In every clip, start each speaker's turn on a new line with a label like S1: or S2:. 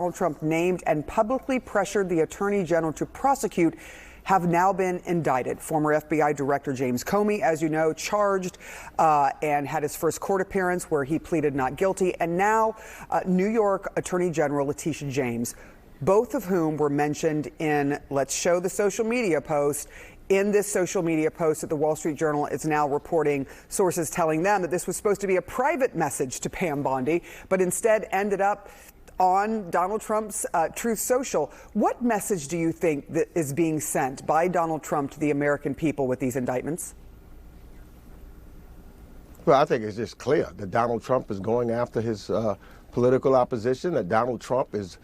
S1: Donald Trump named and publicly pressured the Attorney General to prosecute have now been indicted. Former FBI Director James Comey, as you know, charged and had his first court appearance where he pleaded not guilty. And now New York Attorney General Letitia James, both of whom were mentioned in Let's Show the Social Media post. In this social media post that the Wall Street Journal is now reporting, sources telling them that this was supposed to be a private message to Pam Bondi, but instead ended up on Donald Trump's Truth Social. What message do you think that is being sent by Donald Trump to the American people with these indictments?
S2: Well, I think it's just clear that Donald Trump is going after his political opposition, that Donald Trump is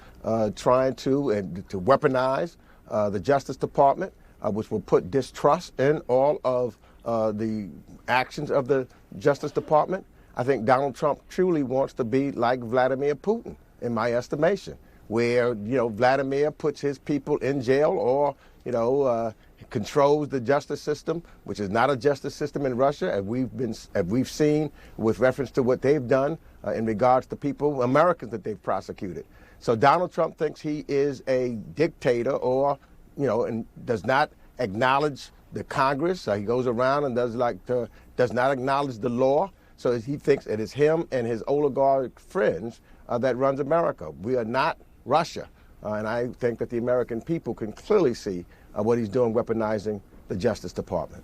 S2: trying to weaponize the Justice Department, which will put distrust in all of the actions of the Justice Department. I think Donald Trump truly wants to be like Vladimir Putin, in my estimation, where, Vladimir puts his people in jail or, controls the justice system, which is not a justice system in Russia, as we've seen with reference to what they've done in regards to people, Americans that they've prosecuted. So Donald Trump thinks he is a dictator or, and does not acknowledge the Congress. He goes around and does not acknowledge the law. So he thinks it is him and his oligarch friends that runs America. We are not Russia. And I think that the American people can clearly see what he's doing, weaponizing the Justice Department.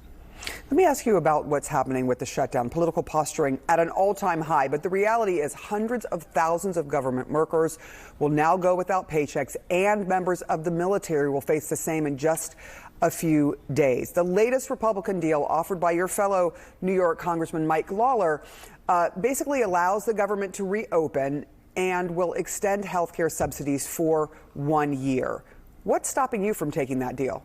S1: Let me ask you about what's happening with the shutdown. Political posturing at an all-time high. But the reality is hundreds of thousands of government workers will now go without paychecks, and members of the military will face the same in just a few days. The latest Republican deal offered by your fellow New York Congressman Mike Lawler basically allows the government to reopen and will extend health care subsidies for 1 year. What's stopping you from taking that deal?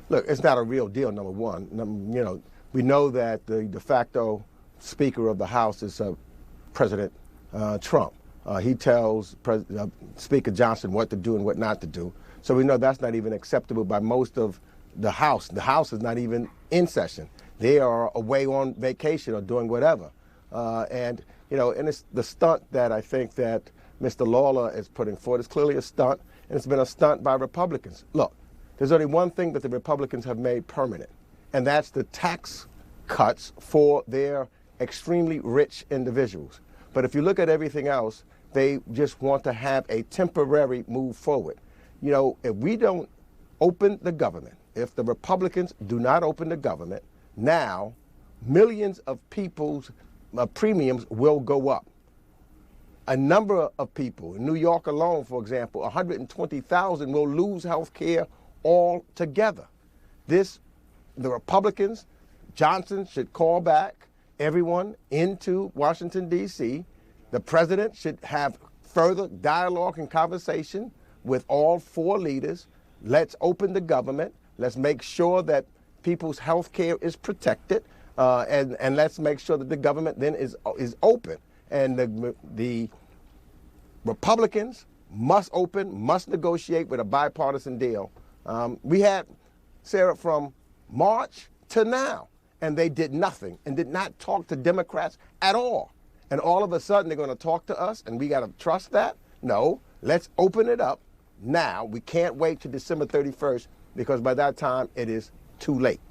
S2: Look, it's not a real deal, number one. We know that the de facto Speaker of the House is President Trump. He tells Speaker Johnson what to do and what not to do. So we know that's not even acceptable by most of the House. The House is not even in session. They are away on vacation or doing whatever. And it's the stunt that I think that Mr. Lawler is putting forward. It's clearly a stunt, and it's been a stunt by Republicans. Look, there's only one thing that the Republicans have made permanent, and that's the tax cuts for their extremely rich individuals. But if you look at everything else, they just want to have a temporary move forward. If we don't open the government, if the Republicans do not open the government, now millions of people's premiums will go up. A number of people, in New York alone, for example, 120,000 will lose health care altogether. The Republicans, Johnson should call back everyone into Washington, D.C. The president should have further dialogue and conversation with all four leaders. Let's open the government. Let's make sure that people's health care is protected. And let's make sure that the government then is open. And the Republicans must negotiate with a bipartisan deal. We had, Sarah, from March to now, and they did nothing and did not talk to Democrats at all. And all of a sudden they're going to talk to us, and we got to trust that? No, let's open it up now. We can't wait to December 31st because by that time it is too late.